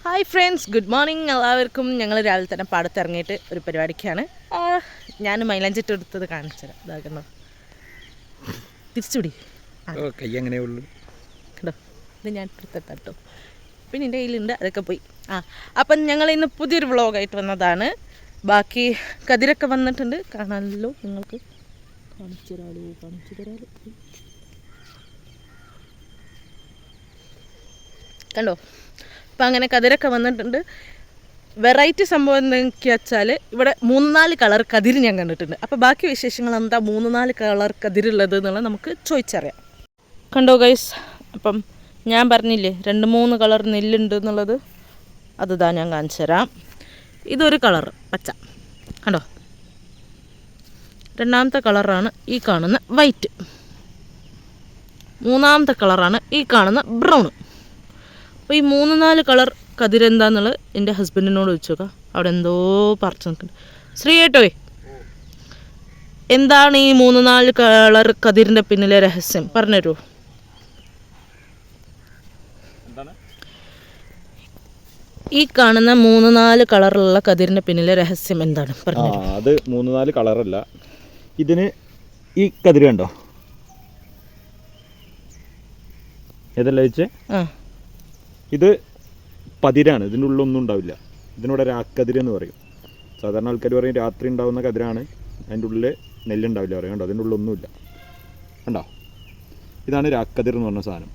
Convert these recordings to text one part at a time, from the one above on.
Hi friends, good morning എല്ലാവർക്കും. ഞങ്ങൾ രാവിലെ തന്നെ പാടത്തിറങ്ങിയിട്ട് ഒരു പരിപാടിക്കാണ്. ഞാൻ മൈലാഞ്ചിട്ട് എടുത്തത് കാണിച്ചത് ഇതാക്കുന്നു. തിരിച്ചുപിടി കൈ അങ്ങനെയുള്ളൂ കേട്ടോ. ഇത് ഞാൻ എടുത്തിട്ടോ, പിന്നെ എൻ്റെ കയ്യിലുണ്ട്, അതൊക്കെ പോയി. അപ്പം ഞങ്ങൾ ഇന്ന് പുതിയൊരു വ്ളോഗായിട്ട് വന്നതാണ്. ബാക്കി കതിരൊക്കെ വന്നിട്ടുണ്ട്, കാണാമല്ലോ നിങ്ങൾക്ക്. കാണിച്ചു തരാലോ കണ്ടോ. അപ്പം അങ്ങനെ കതിരൊക്കെ വന്നിട്ടുണ്ട്. വെറൈറ്റി സംഭവം എന്തൊക്കെ വെച്ചാൽ ഇവിടെ 3-4 കളർ കതിര് ഞാൻ കണ്ടിട്ടുണ്ട്. അപ്പോൾ ബാക്കി വിശേഷങ്ങൾ എന്താ 3-4 കളർ കതിരുള്ളത് എന്നുള്ളത് നമുക്ക് ചോദിച്ചറിയാം. കണ്ടോ ഗൈസ്, അപ്പം ഞാൻ പറഞ്ഞില്ലേ 2-3 കളർ നെല്ലുണ്ട് എന്നുള്ളത്. അതാ ഞാൻ കാണിച്ചു തരാം. ഇതൊരു കളർ പച്ച കണ്ടോ. രണ്ടാമത്തെ കളറാണ് ഈ കാണുന്ന വൈറ്റ്. മൂന്നാമത്തെ കളറാണ് ഈ കാണുന്ന ബ്രൗൺ. അപ്പോൾ ഈ 3-4 കളർ കതിരെന്താന്നുള്ളത് എൻ്റെ ഹസ്ബൻഡിനോട് ചോദിച്ചു നോക്കാം. അവിടെ എന്തോ പറിച്ചു നിൽക്കുന്നുണ്ട്. ശ്രീ കേട്ടോയേ, എന്താണ് ഈ 3-4 കളർ കതിരിൻ്റെ പിന്നിലെ രഹസ്യം പറഞ്ഞുതരുമോ? ഈ കാണുന്ന 3-4 കളറുള്ള കതിരിൻ്റെ പിന്നിലെ രഹസ്യം എന്താണ് പറഞ്ഞു? അത് 3-4 കളറല്ല. ഇതിന് ഈ കതിര് കണ്ടോ, ഏതല്ല വെച്ചേ? ഇത് പതിരാണ്. ഇതിൻ്റെ ഉള്ളൊന്നും ഉണ്ടാവില്ല. ഇതിനൂടെ രാക്കതിര് എന്ന് പറയും. സാധാരണ ആൾക്കാർ പറയും രാത്രി ഉണ്ടാകുന്ന കതിരാണ്, അതിൻ്റെ ഉള്ളിൽ നെല്ലുണ്ടാവില്ല പറയും. കണ്ടോ, അതിൻ്റെ ഉള്ളൊന്നുമില്ല. കണ്ടോ, ഇതാണ് രാക്കതിർ എന്ന് പറഞ്ഞ സാധനം.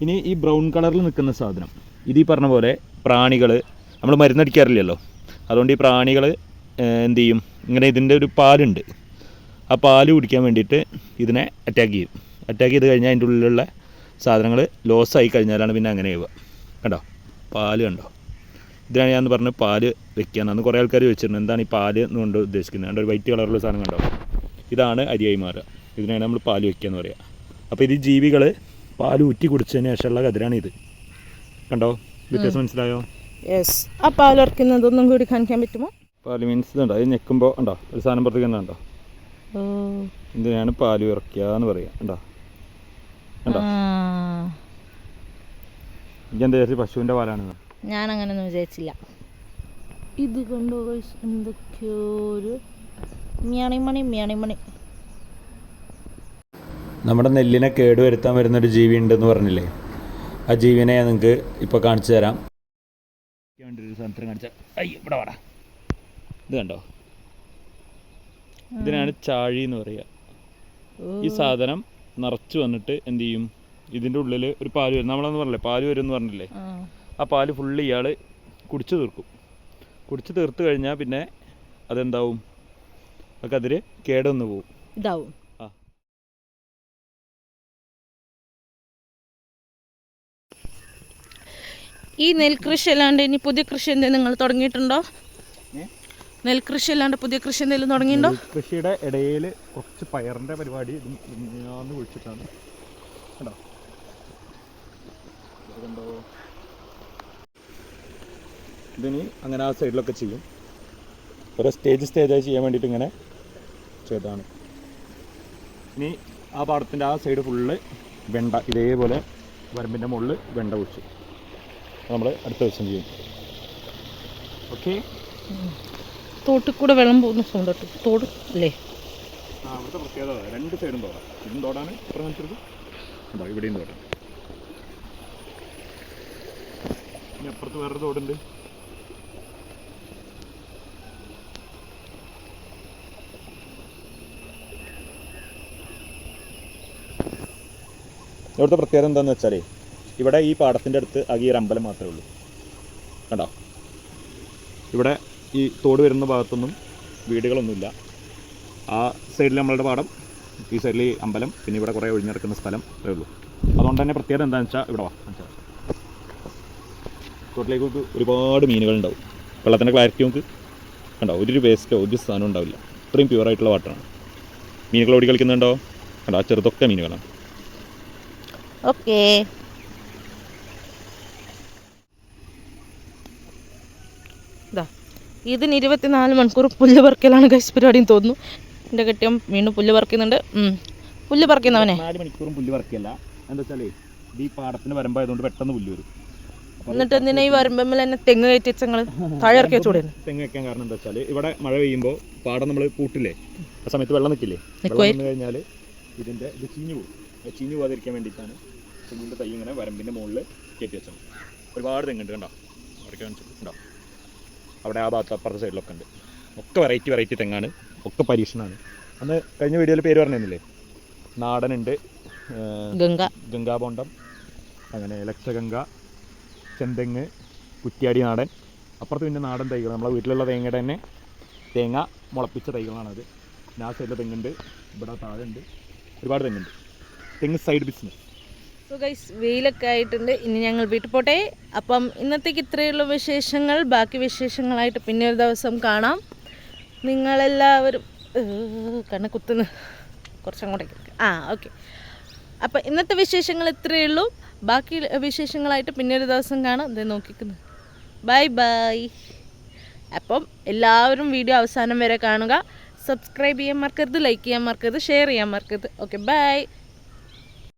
ഇനി ഈ ബ്രൗൺ കളറിൽ നിൽക്കുന്ന സാധനം, ഇത് ഈ പറഞ്ഞ പോലെ പ്രാണികൾ, നമ്മൾ മരുന്നടിക്കാറില്ലല്ലോ, അതുകൊണ്ട് ഈ പ്രാണികൾ എന്ത് ചെയ്യും, ഇങ്ങനെ ഇതിൻ്റെ ഒരു പാലുണ്ട്, ആ പാല് കുടിക്കാൻ വേണ്ടിയിട്ട് ഇതിനെ അറ്റാക്ക് ചെയ്യും. അറ്റാക്ക് ചെയ്ത് കഴിഞ്ഞാൽ അതിൻ്റെ ഉള്ളിലുള്ള സാധനങ്ങൾ ലോസായി കഴിഞ്ഞാലാണ് പിന്നെ അങ്ങനെ ആവുക. കണ്ടോ, പാല് കണ്ടോ. ഇതിനാണ് ഞാൻ പറഞ്ഞ് പാല് വെക്കാനാണ്. കുറേ ആൾക്കാർ ചോദിച്ചിട്ടുണ്ട് എന്താണ് ഈ പാല് എന്നുകൊണ്ട് ഉദ്ദേശിക്കുന്നത്. കണ്ടോ, ഒരു വൈറ്റ് കളറുള്ള സാധനം കണ്ടോ, ഇതാണ് അരിയായി മാറുക. ഇതിനാണ് നമ്മൾ പാല് വെക്കുകയെന്ന് പറയുക. അപ്പോൾ ഇത് ജീവികൾ പാല് ഊറ്റി കുടിച്ചതിന് ശേഷമുള്ള കതിരാണ് ഇത്. കണ്ടോ, വ്യത്യാസം മനസ്സിലായോ? യെസ്. ആ പാൽ ഉറക്കുന്നതൊന്നും കൂടി കാണിക്കാൻ പറ്റുമോ? പാല് മീൻസ് ഉണ്ടോ, അത് ഞെക്കുമ്പോൾ ഉണ്ടോ ഒരു സാധനം പുറത്തേക്ക് തന്നെ ഉണ്ടോ. ഇതിനാണ് പാല് ഇറക്കുക എന്ന് പറയുക. ഉണ്ടോ കണ്ടോ. ഇതെന്താ വിചാരിച്ചു പശുവിൻ്റെ പാലാണ്? ഞാൻ അങ്ങനെയൊന്നും വിചാരിച്ചില്ല. ഇത് കണ്ടോ എന്തൊക്കെയോ ഒരു മിയാണിമണി. നമ്മുടെ നെല്ലിനെ കേടുവരുത്താൻ വരുന്നൊരു ജീവി ഉണ്ടെന്ന് പറഞ്ഞില്ലേ, ആ ജീവിനെ ഞാൻ നിങ്ങൾക്ക് ഇപ്പോൾ കാണിച്ചു തരാം. ഒരു സാധനത്തിന് കാണിച്ചാൽ ഇവിടെ വാടാ. ഇത് കണ്ടോ, ഇതിനാണ് ചാഴി എന്ന് പറയുക. ഈ സാധനം നിറച്ച് വന്നിട്ട് എന്ത് ചെയ്യും, ഇതിൻ്റെ ഉള്ളിൽ ഒരു പാല് വരും. നമ്മളെന്ന് പറഞ്ഞില്ലേ പാല് വരും എന്ന് പറഞ്ഞില്ലേ, ആ പാല് ഫുള്ള് ഇയാൾ കുടിച്ചു തീർക്കും. കുടിച്ചു തീർത്ത് കഴിഞ്ഞാൽ പിന്നെ അതെന്താവും, ഒക്കെ അതിൽ കേടൊന്ന് പോവും, ഇതാവും. ഈ നെൽകൃഷി അല്ലാണ്ട് ഇനി പുതിയ കൃഷി എന്തെങ്കിലും നിങ്ങൾ തുടങ്ങിയിട്ടുണ്ടോ? നെൽകൃഷി അല്ലാണ്ട് പുതിയ കൃഷി എന്തെങ്കിലും തുടങ്ങിയിട്ടുണ്ടോ? കൃഷിയുടെ ഇടയിൽ കുറച്ച് പയറിൻ്റെ പരിപാടി ഞാൻ കുഴിച്ചിട്ടാണ്. കണ്ടോ കണ്ടോ, ഇതിനി അങ്ങനെ ആ സൈഡിലൊക്കെ ചെയ്യും. ഓരോ സ്റ്റേജായി ചെയ്യാൻ വേണ്ടിയിട്ട് ഇങ്ങനെ ചെയ്തതാണ്. ഇനി ആ പാടത്തിൻ്റെ ആ സൈഡ് ഫുള്ള് വെണ്ട, ഇതേപോലെ വരമ്പിൻ്റെ മുകളിൽ വെണ്ട കുഴിച്ചു നമ്മൾ അടുത്ത ദിവസം ചെയ്യും. ഓക്കെ. തോട്ടിൽ കൂടെ വെള്ളം പോകുന്ന സൗണ്ട് കേട്ടോ. തോട് അല്ലേ? അവിടുത്തെ പ്രത്യേകത 2 സൈഡും തോടാം. ഇതും തോടാണ്, ഇപ്പുറം കാണിച്ചത് ഉണ്ടോ, ഇവിടെയും തോടാണ്. ഇനി അപ്പുറത്ത് വേറൊരു തോടുണ്ട്. ഇവിടുത്തെ പ്രത്യേകത എന്താണെന്ന് വെച്ചാൽ ഇവിടെ ഈ പാടത്തിൻ്റെ അടുത്ത് ആകെ ഒരു അമ്പലം മാത്രമേ ഉള്ളൂ. കണ്ടോ, ഇവിടെ ഈ തോട് വരുന്ന ഭാഗത്തൊന്നും വീടുകളൊന്നുമില്ല. ആ സൈഡിൽ നമ്മളുടെ പാടം, ഈ സൈഡിൽ അമ്പലം, പിന്നെ ഇവിടെ കുറേ ഒഴിഞ്ഞിറക്കുന്ന സ്ഥലം അത്രേ ഉള്ളൂ. അതുകൊണ്ട് തന്നെ പ്രത്യേകത എന്താണെന്ന് വെച്ചാൽ ഇവിടെ വാ, തോട്ടിലേക്ക് ഒരുപാട് മീനുകളുണ്ടാവും. വെള്ളത്തിൻ്റെ ക്ലാരിറ്റി നമുക്ക് കണ്ടോ, ഒരു വേസ്റ്റോ ഒരു സാധനം ഉണ്ടാവില്ല. ഇത്രയും പ്യുവറായിട്ടുള്ള വാട്ടറാണ്. മീനുകൾ ഓടി കളിക്കുന്നുണ്ടോ? കണ്ടോ, ആ ചെറുതൊക്കെ മീനുകളാണ്. ഓക്കേ. ഇതിന് 24 മണിക്കൂർ പുല്ല് പറിക്കലാണ് ഗൈസ് പരിപാടിയും തോന്നുന്നു. എൻ്റെ കെട്ടിയം വീണ്ടും പുല്ല് പറിക്കുന്നുണ്ട്. പുല്ല് പറിക്കുന്നവനെ 4 മണിക്കൂറും പുല്ല് പറിക്കല്ല. എന്താ വെച്ചാൽ ഈ പാടത്തിന് വരമ്പായതുകൊണ്ട് പെട്ടെന്ന് പുല്ല് വരും. എന്നിട്ട് എന്തിനാ ഈ വരുമ്പമ്മൽ തന്നെ തെങ്ങ് കയറ്റി വെച്ചങ്ങൾ താഴെ ഇറക്കി വെച്ചൂടെ? തെങ്ങ് വെക്കാൻ കാരണം എന്താ വെച്ചാൽ ഇവിടെ മഴ പെയ്യുമ്പോൾ പാടം നമ്മൾ പൂട്ടില്ലേ, ആ സമയത്ത് വെള്ളം നിൽക്കില്ലേ, വെള്ളം വന്നു കഴിഞ്ഞാൽ ഇതിൻ്റെ ഇത് ചീഞ്ഞു പോകും. ചീഞ്ഞു പോകാതിരിക്കാൻ വേണ്ടിയിട്ടാണ് തെങ്ങിൻ്റെ തൈ ഇങ്ങനെ വരമ്പിൻ്റെ മുകളിൽ കയറ്റി വെച്ചത്. ഒരുപാട് തെങ്ങുണ്ട് കണ്ടോ, അവിടെ കാണിച്ചിട്ടുണ്ടോ, അവിടെ ആ ഭാഗത്ത് അപ്പുറത്തെ സൈഡിലൊക്കെ ഉണ്ട്. ഒക്കെ വെറൈറ്റി തെങ്ങാണ്, ഒക്കെ പരീക്ഷണമാണ്. അന്ന് കഴിഞ്ഞ വീഡിയോയിൽ പേര് പറഞ്ഞിരുന്നില്ലേ, നാടനുണ്ട്, ഗംഗാബോണ്ടം, അങ്ങനെ ലക്ഷഗംഗ, ചെന്തെങ്ങ്, കുറ്റ്യാടി നാടൻ, അപ്പുറത്ത് പിന്നെ നാടൻ തൈകൾ നമ്മളെ വീട്ടിലുള്ള തേങ്ങയുടെ തന്നെ തേങ്ങ മുളപ്പിച്ച തൈകളാണത്. പിന്നെ ആ സൈഡിൽ തെങ്ങുണ്ട്, ഇവിടെ താഴെ ഉണ്ട്, ഒരുപാട് തെങ്ങുണ്ട്. തെങ്ങ് സൈഡ് ബിസിനസ്. സോ ഗൈസ്, വെയിലൊക്കെ ആയിട്ടുണ്ട്, ഇനി ഞങ്ങൾ വീട്ടിൽ പോട്ടെ. അപ്പം ഇന്നത്തേക്ക് ഇത്രയുള്ള വിശേഷങ്ങൾ, ബാക്കി വിശേഷങ്ങളായിട്ട് പിന്നെ ഒരു ദിവസം കാണാം. നിങ്ങളെല്ലാവരും കണ്ണ് കുത്തുന്നു, കുറച്ചങ്ങോട്ടേക്ക് ഓക്കെ. അപ്പം ഇന്നത്തെ വിശേഷങ്ങൾ ഇത്രയേ ഉള്ളൂ. ബാക്കി വിശേഷങ്ങളായിട്ട് പിന്നെ ഒരു ദിവസം കാണാം. ഇത് നോക്കിക്കുന്നു. Bye bye. അപ്പം എല്ലാവരും വീഡിയോ അവസാനം വരെ കാണുക. സബ്സ്ക്രൈബ് ചെയ്യാൻ മറക്കരുത്, ലൈക്ക് ചെയ്യാൻ മറക്കരുത്, ഷെയർ ചെയ്യാൻ മറക്കരുത്. Okay, by.